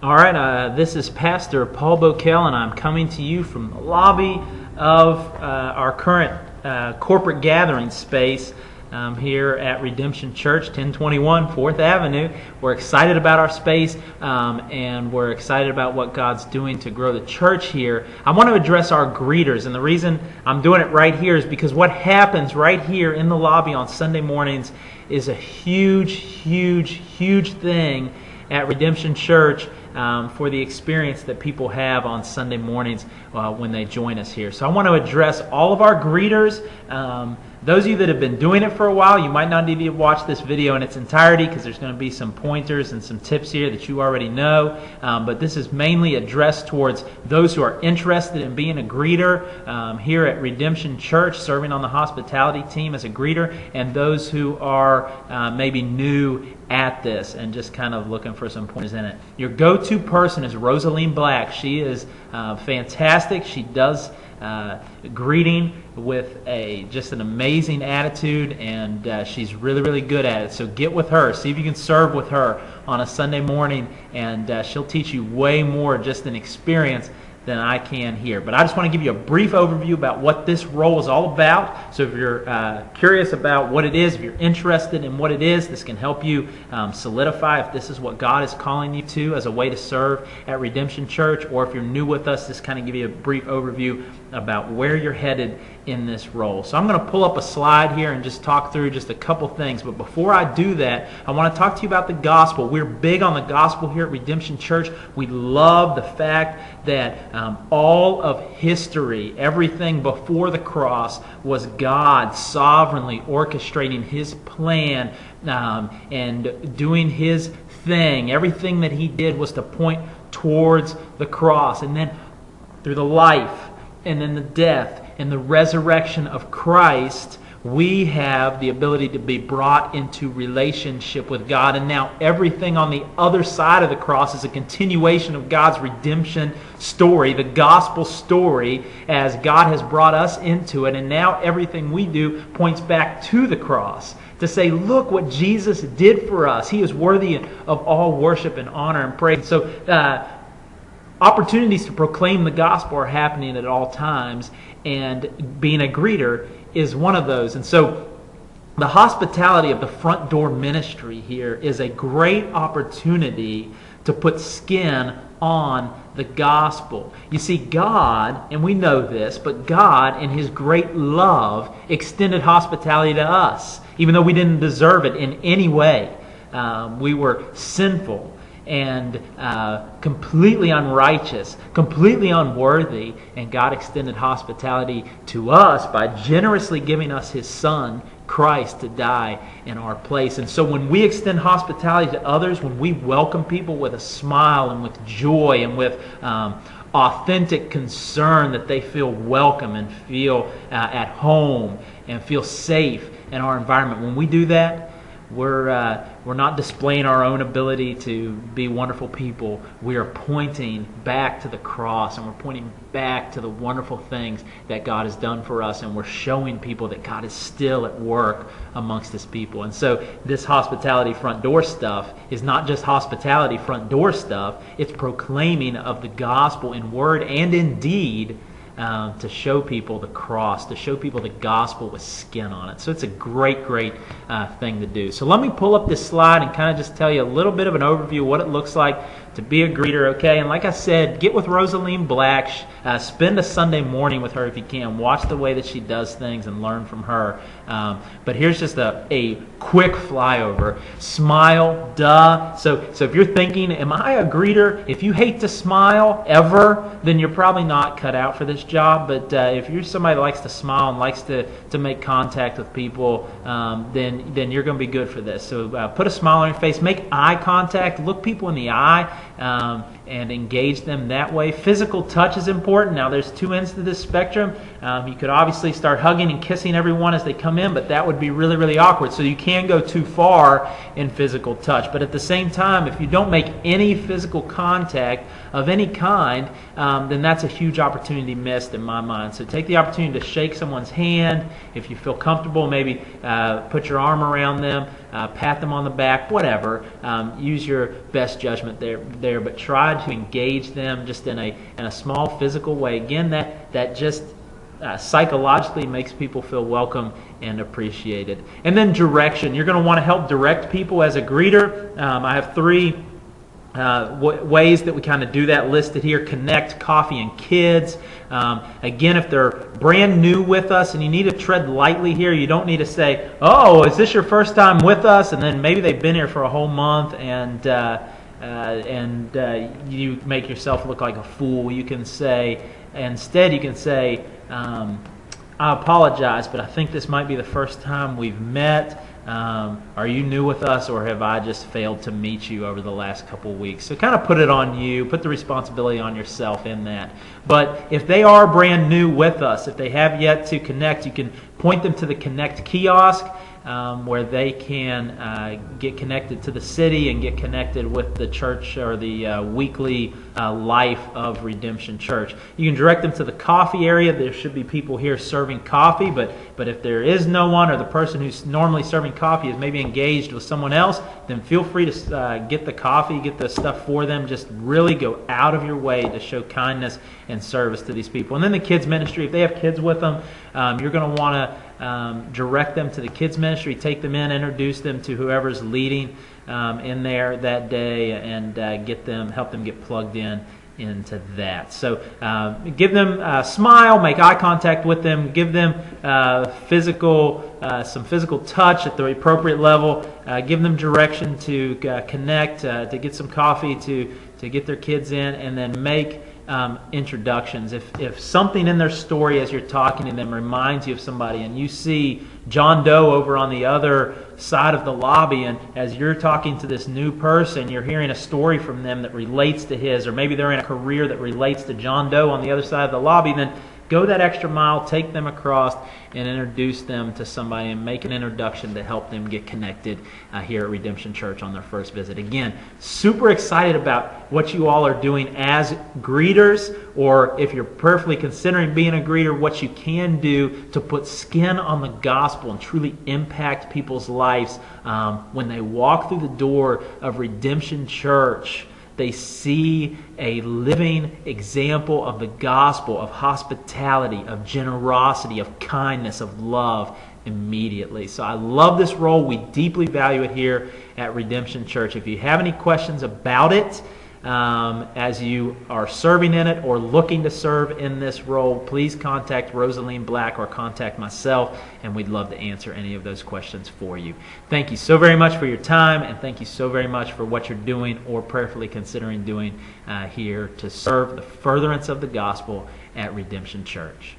All right, this is Pastor Paul Bokel, and I'm coming to you from the lobby of our current corporate gathering space here at Redemption Church, 1021 4th Avenue. We're excited about our space, and we're excited about what God's doing to grow the church here. I want to address our greeters, and the reason I'm doing it right here is because what happens right here in the lobby on Sunday mornings is a huge thing at Redemption Church for the experience that people have on Sunday mornings when they join us here. So I want to address all of our greeters. Those of you that have been doing it for a while, you might not need to watch this video in its entirety because there's going to be some pointers and some tips here that you already know. But this is mainly addressed towards those who are interested in being a greeter here at Redemption Church, serving on the hospitality team as a greeter, and those who are maybe new at this and just kind of looking for some pointers in it. Your go-to person is Rosaline Black. She is fantastic. She does greeting with just an amazing attitude, and she's really good at it. So get with her. See if you can serve with her on a Sunday morning, and she'll teach you way more just an experience than I can here. But I just want to give you a brief overview about what this role is all about. So if you're curious about what it is, if you're interested in what it is, this can help you solidify if this is what God is calling you to as a way to serve at Redemption Church, or if you're new with us, just kind of give you a brief overview about where you're headed in this role. So I'm going to pull up a slide here and just talk through just a couple things. But before I do that, I want to talk to you about the gospel. We're big on the gospel here at Redemption Church. We love the fact that all of history, everything before the cross, was God sovereignly orchestrating His plan and doing His thing. Everything that He did was to point towards the cross. And then through the life and then the death and the resurrection of Christ, we have the ability to be brought into relationship with God. And now everything on the other side of the cross is a continuation of God's redemption story, the gospel story, as God has brought us into it. And now everything we do points back to the cross to say, look what Jesus did for us. He is worthy of all worship and honor and praise. So opportunities to proclaim the gospel are happening at all times, and being a greeter is one of those. And so the hospitality of the front door ministry here is a great opportunity to put skin on the gospel. You see, God, and we know this, but God in His great love extended hospitality to us, even though we didn't deserve it in any way. We were sinful and completely unrighteous, completely unworthy, and God extended hospitality to us by generously giving us His Son, Christ, to die in our place. And so when we extend hospitality to others, when we welcome people with a smile and with joy and with authentic concern that they feel welcome and feel at home and feel safe in our environment, when we do that, we're not displaying our own ability to be wonderful people. We are pointing back to the cross, and we're pointing back to the wonderful things that God has done for us, and we're showing people that God is still at work amongst His people. And so this hospitality front door stuff is not just hospitality front door stuff. It's proclaiming of the gospel in word and in deed, to show people the cross, to show people the gospel with skin on it. So it's a great thing to do. So let me pull up this slide and kind of just tell you a little bit of an overview of what it looks like to be a greeter, okay? And like I said, get with Rosaline Black. Spend a Sunday morning with her if you can. Watch the way that she does things and learn from her. But here's just a quick flyover. Smile, duh. So if you're thinking, am I a greeter? If you hate to smile ever, then you're probably not cut out for this job. But if you're somebody that likes to smile and likes to make contact with people, then you're going to be good for this. So put a smile on your face. Make eye contact. Look people in the eye. And engage them that way. Physical touch is important. Now, there's two ends to this spectrum. You could obviously start hugging and kissing everyone as they come in, but that would be really awkward. So you can go too far in physical touch. But at the same time, if you don't make any physical contact of any kind, then that's a huge opportunity missed in my mind. So take the opportunity to shake someone's hand. If you feel comfortable, maybe put your arm around them, pat them on the back, whatever. Use your best judgment there. But try try to engage them just in a small physical way. Again, that just psychologically makes people feel welcome and appreciated. And then direction. You're going to want to help direct people as a greeter. I have three ways that we kind of do that listed here: connect, coffee, and kids. Again, if they're brand new with us and you need to tread lightly here, you don't need to say, "Oh, is this your first time with us?" And then maybe they've been here for a whole month and you make yourself look like a fool. You can say, I apologize, but I think this might be the first time we've met. Are you new with us, or have I just failed to meet you over the last couple of weeks? So kind of put it on you, put the responsibility on yourself in that. But if they are brand new with us, if they have yet to connect, you can point them to the Connect kiosk, where they can get connected to the city and get connected with the church or the weekly life of Redemption Church. You can direct them to the coffee area. There should be people here serving coffee, but if there is no one, or the person who's normally serving coffee is maybe engaged with someone else, then feel free to get the coffee, get the stuff for them. Just really go out of your way to show kindness and service to these people. And then the kids ministry, if they have kids with them, you're going to want to direct them to the kids ministry, take them in, introduce them to whoever's leading in there that day, and help them get plugged into that. So give them a smile, make eye contact with them, give them some physical touch at the appropriate level, give them direction to connect, to get some coffee, to get their kids in, and then make introductions. If something in their story as you're talking to them reminds you of somebody, and you see John Doe over on the other side of the lobby, and as you're talking to this new person, you're hearing a story from them that relates to his, or maybe they're in a career that relates to John Doe on the other side of the lobby, then go that extra mile, take them across, and introduce them to somebody, and make an introduction to help them get connected here at Redemption Church on their first visit. Again, super excited about what you all are doing as greeters, or if you're prayerfully considering being a greeter, what you can do to put skin on the gospel and truly impact people's lives when they walk through the door of Redemption Church. They see a living example of the gospel, of hospitality, of generosity, of kindness, of love immediately. So I love this role. We deeply value it here at Redemption Church. If you have any questions about it, as you are serving in it or looking to serve in this role, please contact Rosaline Black or contact myself, and we'd love to answer any of those questions for you. Thank you so very much for your time, and thank you so very much for what you're doing or prayerfully considering doing here to serve the furtherance of the gospel at Redemption Church.